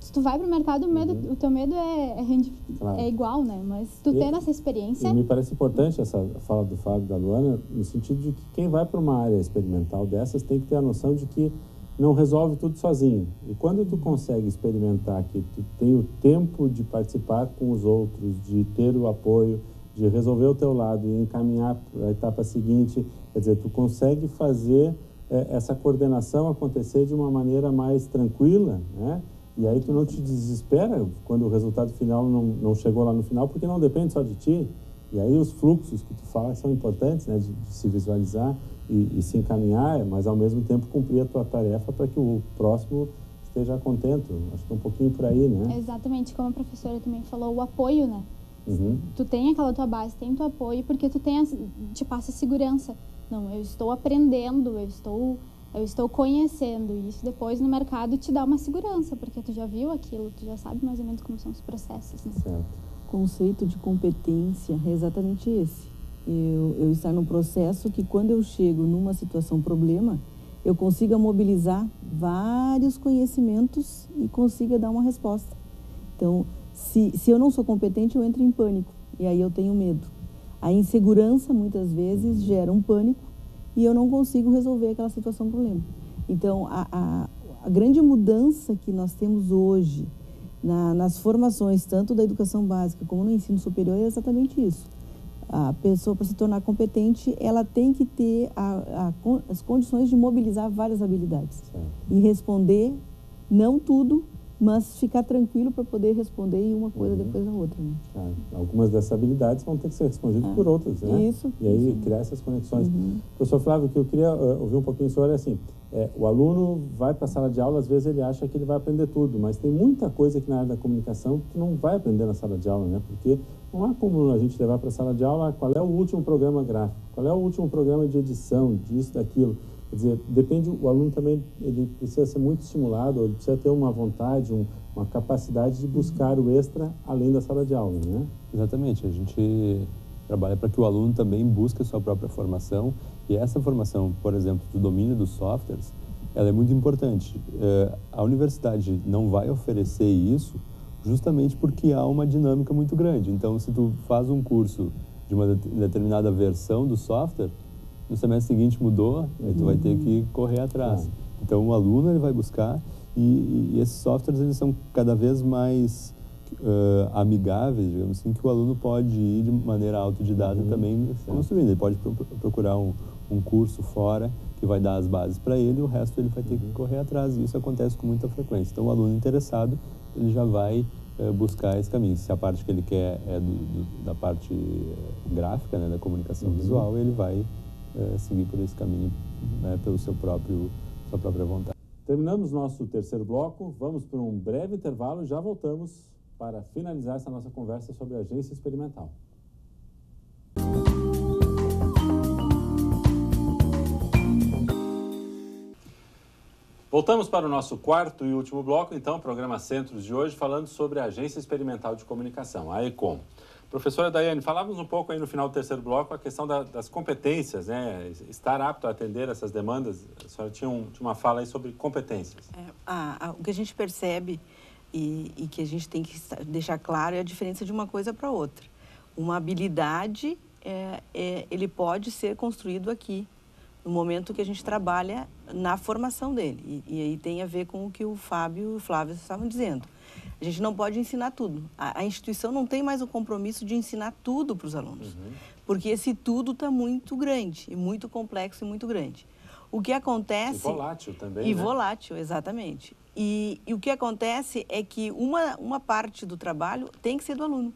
Se tu vai para o mercado, o teu medo é igual, né? Mas tu tendo essa experiência... E me parece importante essa fala do Fábio e da Luana, no sentido de que quem vai para uma área experimental dessas tem que ter a noção de que não resolve tudo sozinho. E quando tu consegue experimentar que tu tem o tempo de participar com os outros, de ter o apoio, de resolver o teu lado e encaminhar a etapa seguinte, quer dizer, tu consegue fazer essa coordenação acontecer de uma maneira mais tranquila, né? E aí tu não te desespera quando o resultado final não chegou lá no final, porque não depende só de ti. E aí os fluxos que tu fala são importantes, né? De se visualizar e se encaminhar, mas ao mesmo tempo cumprir a tua tarefa para que o próximo esteja contente. Acho que é um pouquinho por aí, né? Exatamente, como a professora também falou, o apoio, né? Uhum. Tu tem aquela tua base, tem teu apoio, porque tu tem, te passa segurança. Não, eu estou aprendendo, eu estou conhecendo, e isso depois no mercado te dá uma segurança, porque tu já viu aquilo, tu já sabe mais ou menos como são os processos, né? Certo. O conceito de competência é exatamente esse. Eu estar num processo que quando eu chego numa situação problema, eu consiga mobilizar vários conhecimentos e consiga dar uma resposta. Então, se eu não sou competente, eu entro em pânico, e aí eu tenho medo. A insegurança, muitas vezes, gera um pânico, e eu não consigo resolver aquela situação problema. Então, a grande mudança que nós temos hoje nas formações, tanto da educação básica como no ensino superior, é exatamente isso. A pessoa, para se tornar competente, ela tem que ter as condições de mobilizar várias habilidades. Certo. E responder, não tudo, mas ficar tranquilo para poder responder e uma coisa depois da outra. Né? Algumas dessas habilidades vão ter que ser respondidas por outras, né? Isso. E aí criar essas conexões. Professor Flávio, o que eu queria ouvir um pouquinho sobre é assim, o aluno vai para a sala de aula, às vezes ele acha que ele vai aprender tudo, mas tem muita coisa aqui na área da comunicação que não vai aprender na sala de aula, né? Porque não há como a gente levar para a sala de aula qual é o último programa gráfico, qual é o último programa de edição, disso, daquilo. Quer dizer, depende, o aluno também, ele precisa ser muito estimulado, ele precisa ter uma vontade, uma capacidade de buscar o extra além da sala de aula, né? Exatamente, a gente trabalha para que o aluno também busque a sua própria formação, e essa formação, por exemplo, do domínio dos softwares, ela é muito importante. A universidade não vai oferecer isso justamente porque há uma dinâmica muito grande. Então, se tu faz um curso de uma determinada versão do software, no semestre seguinte mudou, aí tu vai ter que correr atrás. Então, o aluno ele vai buscar e esses softwares eles são cada vez mais amigáveis, digamos assim, que o aluno pode ir de maneira autodidata também construindo. Ele pode procurar um curso fora que vai dar as bases para ele, e o resto ele vai ter que correr atrás. E isso acontece com muita frequência. Então, o aluno interessado, ele já vai buscar esse caminho. Se a parte que ele quer é da parte gráfica, né, da comunicação visual, ele vai seguir por esse caminho, né, pelo sua própria vontade. Terminamos nosso terceiro bloco, vamos para um breve intervalo e já voltamos para finalizar essa nossa conversa sobre a agência experimental. Voltamos para o nosso quarto e último bloco, então, programa Centros de hoje, falando sobre a Agência Experimental de Comunicação, a AECOM. Professora Daiane, falávamos um pouco aí no final do terceiro bloco a questão das competências, né? Estar apto a atender essas demandas. A senhora tinha uma fala aí sobre competências. O que a gente percebe e que a gente tem que deixar claro é a diferença de uma coisa para outra. Uma habilidade, ele pode ser construído aqui, no momento que a gente trabalha na formação dele. E aí tem a ver com o que o Fábio e o Flávio estavam dizendo. A gente não pode ensinar tudo. A instituição não tem mais o compromisso de ensinar tudo para os alunos, porque esse tudo está muito grande, e muito complexo e muito grande. O que acontece... E volátil também, E né? volátil, exatamente. E o que acontece é que uma parte do trabalho tem que ser do aluno.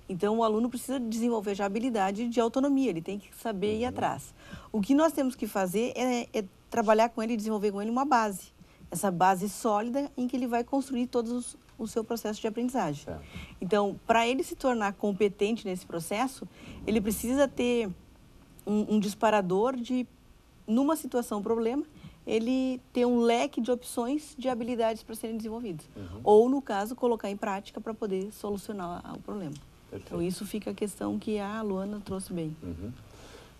Então, o aluno precisa desenvolver já a habilidade de autonomia, ele tem que saber ir atrás. O que nós temos que fazer é trabalhar com ele e desenvolver com ele uma base. Essa base sólida em que ele vai construir todo o seu processo de aprendizagem. Certo. Então, para ele se tornar competente nesse processo, ele precisa ter um disparador de, numa situação problema, ele ter um leque de opções de habilidades para serem desenvolvidas. Ou, no caso, colocar em prática para poder solucionar o problema. Perfeito. Então, isso fica a questão que a Luana trouxe bem.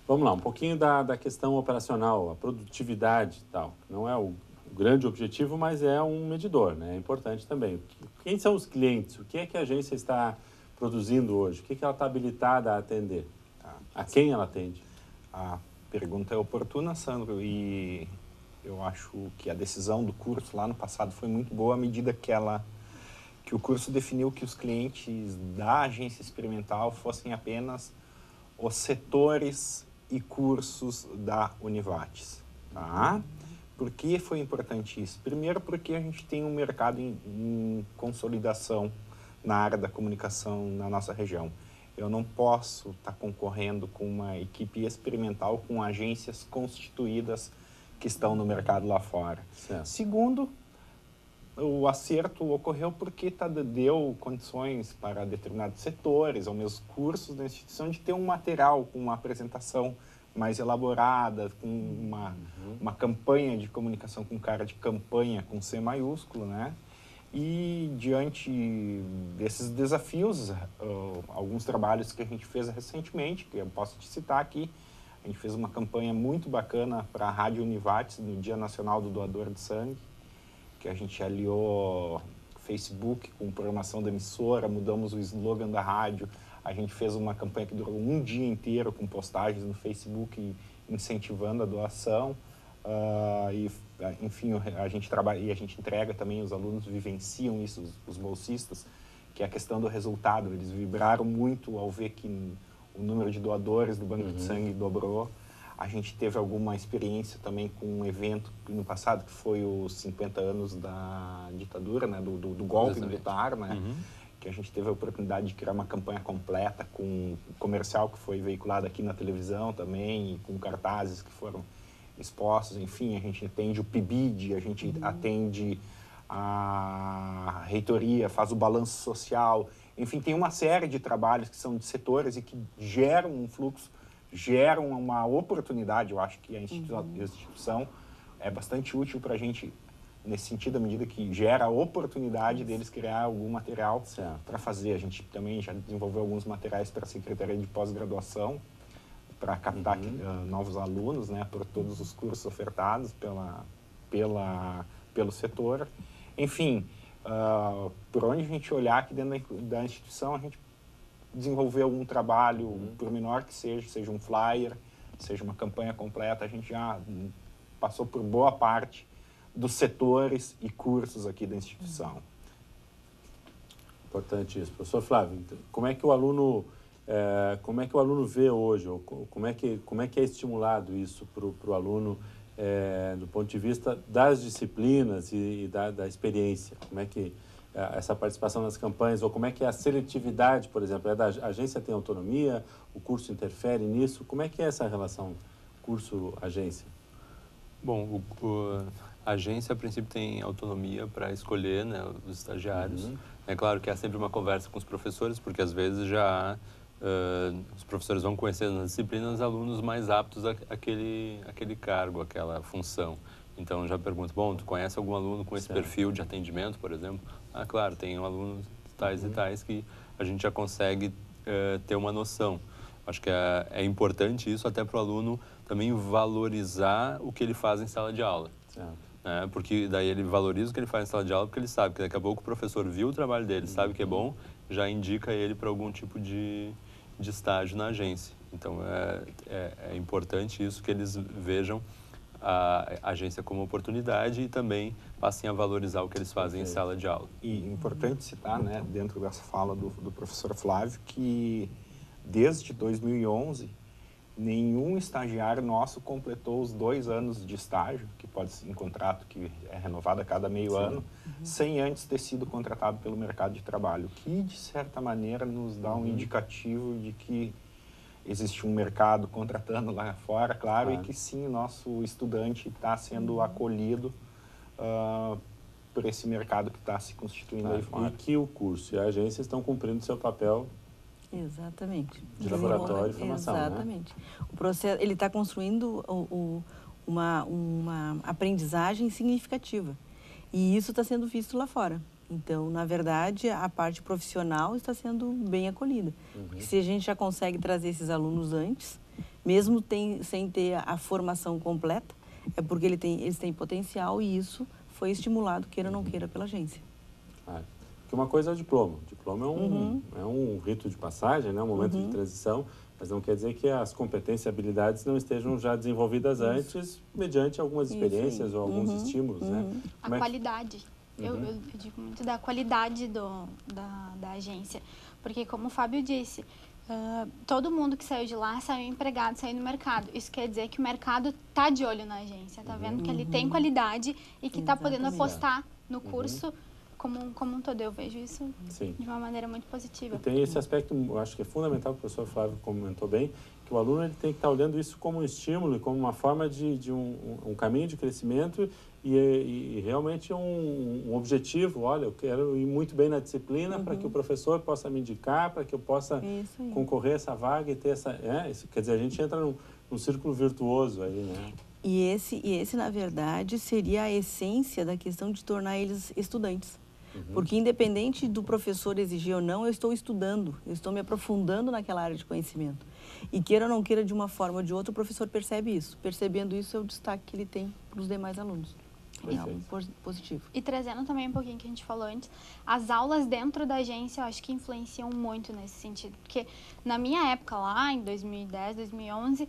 Vamos lá, um pouquinho da questão operacional, a produtividade e tal. Não é o grande objetivo, mas é um medidor, né? É importante também. Quem são os clientes? O que é que a agência está produzindo hoje? O que é que ela está habilitada a atender? A quem ela atende? A pergunta é oportuna, Sandro, e eu acho que a decisão do curso lá no passado foi muito boa à medida que o curso definiu que os clientes da agência experimental fossem apenas os setores e cursos da Univates, tá? Por que foi importante isso? Primeiro porque a gente tem um mercado em consolidação na área da comunicação na nossa região. Eu não posso estar concorrendo com uma equipe experimental com agências constituídas que estão no mercado lá fora. Certo. Segundo, o acerto ocorreu porque deu condições para determinados setores ou mesmo cursos da instituição de ter um material com uma apresentação mais elaborada, com uma campanha de comunicação com cara de campanha com C maiúsculo, né? E diante desses desafios, alguns trabalhos que a gente fez recentemente, que eu posso te citar aqui, a gente fez uma campanha muito bacana para a Rádio Univates no Dia Nacional do Doador de Sangue, que a gente aliou Facebook com programação da emissora, mudamos o slogan da rádio, a gente fez uma campanha que durou um dia inteiro com postagens no Facebook incentivando a doação. Enfim, a gente trabalha e a gente entrega também, os alunos vivenciam isso, os bolsistas, que é a questão do resultado. Eles vibraram muito ao ver que o número de doadores do Banco de Sangue dobrou. A gente teve alguma experiência também com um evento no passado, que foi os 50 anos da ditadura, né, do golpe militar, né, que a gente teve a oportunidade de criar uma campanha completa com um comercial que foi veiculado aqui na televisão também, e com cartazes que foram expostos. Enfim, a gente atende o PIBID, a gente atende a reitoria, faz o balanço social. Enfim, tem uma série de trabalhos que são de setores e que geram um fluxo, geram uma oportunidade. Eu acho que a instituição é bastante útil para a gente nesse sentido, à medida que gera a oportunidade deles criar algum material para fazer. A gente também já desenvolveu alguns materiais para a Secretaria de Pós-Graduação, para captar novos alunos, né, por todos os cursos ofertados pelo setor. Enfim, por onde a gente olhar aqui dentro da instituição, a gente desenvolveu algum trabalho, por menor que seja um flyer, seja uma campanha completa, a gente já passou por boa parte dos setores e cursos aqui da instituição. Importante isso. Professor Flávio, como é que o aluno vê hoje, ou como é que é estimulado isso para o aluno do ponto de vista das disciplinas e da experiência? Como é que essa participação nas campanhas, ou como é que é a seletividade, por exemplo? A agência tem autonomia, o curso interfere nisso? Como é que é essa relação curso-agência? Bom, a agência, a princípio, tem autonomia para escolher, né, os estagiários. É claro que há sempre uma conversa com os professores, porque às vezes já os professores vão conhecer nas disciplinas alunos mais aptos àquele cargo, àquela função. Então, já pergunto, bom, tu conhece algum aluno com esse perfil de atendimento, por exemplo? Ah, claro, tem alunos tais e tais que a gente já consegue ter uma noção. Acho que é importante isso até para o aluno também valorizar o que ele faz em sala de aula. Porque daí ele valoriza o que ele faz em sala de aula, porque ele sabe que daqui a pouco o professor viu o trabalho dele, sabe que é bom, já indica ele para algum tipo de estágio na agência. Então, é importante isso, que eles vejam a agência como oportunidade e também passem a valorizar o que eles fazem em sala de aula. E importante citar, né, dentro dessa fala do professor Flávio, que desde 2011, nenhum estagiário nosso completou os 2 anos de estágio, que pode ser em contrato que é renovado a cada meio ano, sem antes ter sido contratado pelo mercado de trabalho, que de certa maneira nos dá um indicativo de que existe um mercado contratando lá fora, claro, e que sim, o nosso estudante está sendo acolhido por esse mercado que está se constituindo aí fora. E que o curso e a agência estão cumprindo seu papel de laboratório e formação. Exatamente. Né? O processo, ele está construindo uma aprendizagem significativa. E isso está sendo visto lá fora. Então, na verdade, a parte profissional está sendo bem acolhida. Porque se a gente já consegue trazer esses alunos antes, mesmo sem ter a formação completa, é porque eles têm potencial e isso foi estimulado, queira ou não queira, pela agência. Porque uma coisa é o diploma. O diploma é um rito de passagem, né? Um momento de transição, mas não quer dizer que as competências e habilidades não estejam já desenvolvidas antes, mediante algumas experiências ou alguns estímulos, né? A qualidade. Eu digo muito da qualidade da agência, porque como o Fábio disse, todo mundo que saiu de lá saiu empregado, saiu no mercado. Isso quer dizer que o mercado está de olho na agência, está vendo que ele tem qualidade e que está podendo apostar no curso como um todo. Eu vejo isso de uma maneira muito positiva. E tem esse aspecto, eu acho que é fundamental, que o professor Flávio comentou bem, que o aluno ele tem que estar olhando isso como um estímulo, como uma forma de um caminho de crescimento e realmente um objetivo. Olha, eu quero ir muito bem na disciplina para que o professor possa me indicar, para que eu possa concorrer a essa vaga e ter essa... quer dizer, a gente entra num círculo virtuoso aí, né? E esse, na verdade, seria a essência da questão de tornar eles estudantes. Porque independente do professor exigir ou não, eu estou estudando, eu estou me aprofundando naquela área de conhecimento. E queira ou não queira, de uma forma ou de outra, o professor percebe isso. Percebendo isso, é o destaque que ele tem para os demais alunos. É algo positivo. E trazendo também um pouquinho que a gente falou antes, as aulas dentro da agência eu acho que influenciam muito nesse sentido. Porque na minha época lá, em 2010, 2011,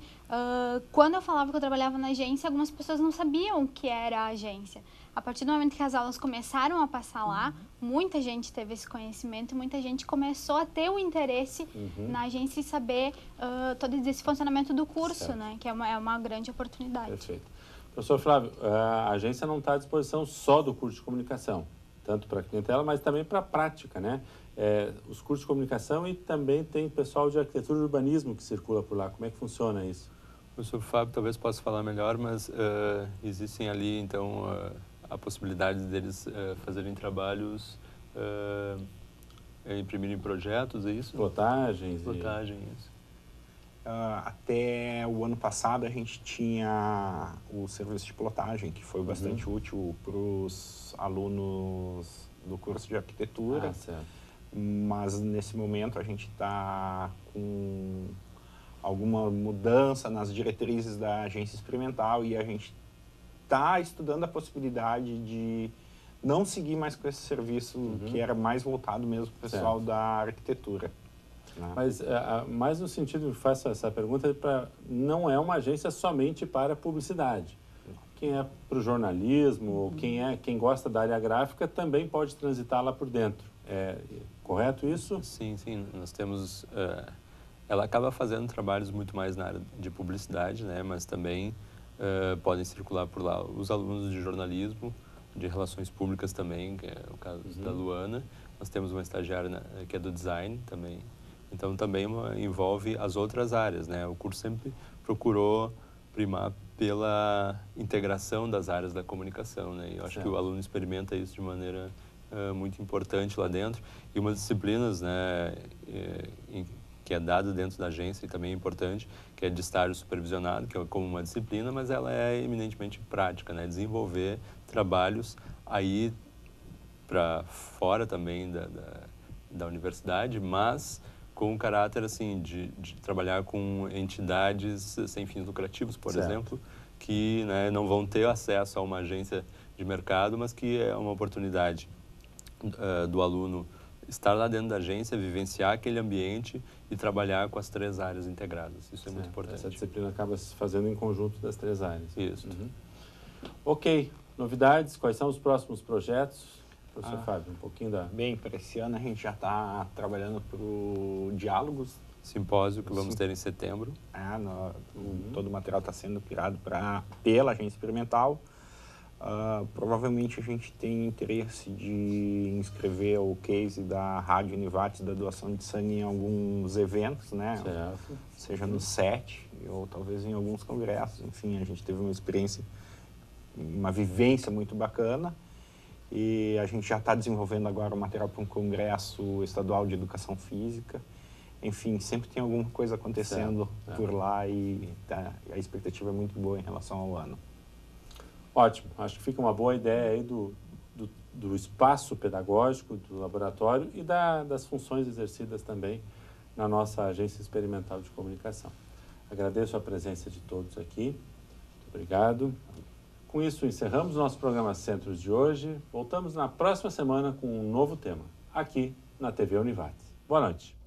quando eu falava que eu trabalhava na agência, algumas pessoas não sabiam o que era a agência. A partir do momento que as aulas começaram a passar lá, muita gente teve esse conhecimento, muita gente começou a ter o interesse na agência e saber todo esse funcionamento do curso, né? Que é uma grande oportunidade. Perfeito. Professor Flávio, a agência não está à disposição só do curso de comunicação, tanto para a clientela, mas também para a prática, né? Os cursos de comunicação e também tem pessoal de arquitetura e urbanismo que circula por lá. Como é que funciona isso? O professor Fábio talvez possa falar melhor, mas existem ali, então, a possibilidade deles fazerem trabalhos, imprimirem projetos, é isso? Plotagens. Isso. Até o ano passado a gente tinha o serviço de plotagem, que foi bastante útil para os alunos do curso de arquitetura. Certo. Mas nesse momento a gente está com alguma mudança nas diretrizes da agência experimental e a gente está estudando a possibilidade de não seguir mais com esse serviço que era mais voltado mesmo para o pessoal da arquitetura. Mas mais no sentido que faço essa pergunta, não é uma agência somente para publicidade. Quem é para o jornalismo, quem gosta da área gráfica, também pode transitar lá por dentro. É correto isso? Sim. Nós temos... ela acaba fazendo trabalhos muito mais na área de publicidade, né? Mas também podem circular por lá os alunos de jornalismo, de relações públicas também, que é o caso da Luana. Nós temos uma estagiária que é do design também. Então, também envolve as outras áreas, né? O curso sempre procurou primar pela integração das áreas da comunicação, né? E eu acho que o aluno experimenta isso de maneira muito importante lá dentro. E uma das disciplinas, né, que é dada dentro da agência e também é importante, que é de estágio supervisionado, que é como uma disciplina, mas ela é eminentemente prática, né? Desenvolver trabalhos aí para fora também da universidade, mas com um caráter assim de trabalhar com entidades sem fins lucrativos, por exemplo, que, né, não vão ter acesso a uma agência de mercado, mas que é uma oportunidade do aluno estar lá dentro da agência, vivenciar aquele ambiente e trabalhar com as três áreas integradas. Isso é muito importante. Essa disciplina acaba se fazendo em conjunto das três áreas. Isso. Ok. Novidades? Quais são os próximos projetos? Professor Fábio, um pouquinho da... Bem, para esse ano a gente já está trabalhando para o Diálogos. Simpósio que vamos ter em setembro. Todo o material está sendo criado pela agência experimental. Provavelmente a gente tem interesse de inscrever o case da Rádio Univates da doação de sangue em alguns eventos, né? Certo. Seja no SET ou talvez em alguns congressos. Enfim, a gente teve uma experiência, uma vivência muito bacana. E a gente já está desenvolvendo agora o material para um congresso estadual de educação física. Enfim, sempre tem alguma coisa acontecendo por lá e a expectativa é muito boa em relação ao ano. Ótimo. Acho que fica uma boa ideia aí do do espaço pedagógico, do laboratório e das funções exercidas também na nossa Agência Experimental de Comunicação. Agradeço a presença de todos aqui. Muito obrigado. Com isso, encerramos o nosso programa Centros de hoje. Voltamos na próxima semana com um novo tema, aqui na TV Univates. Boa noite.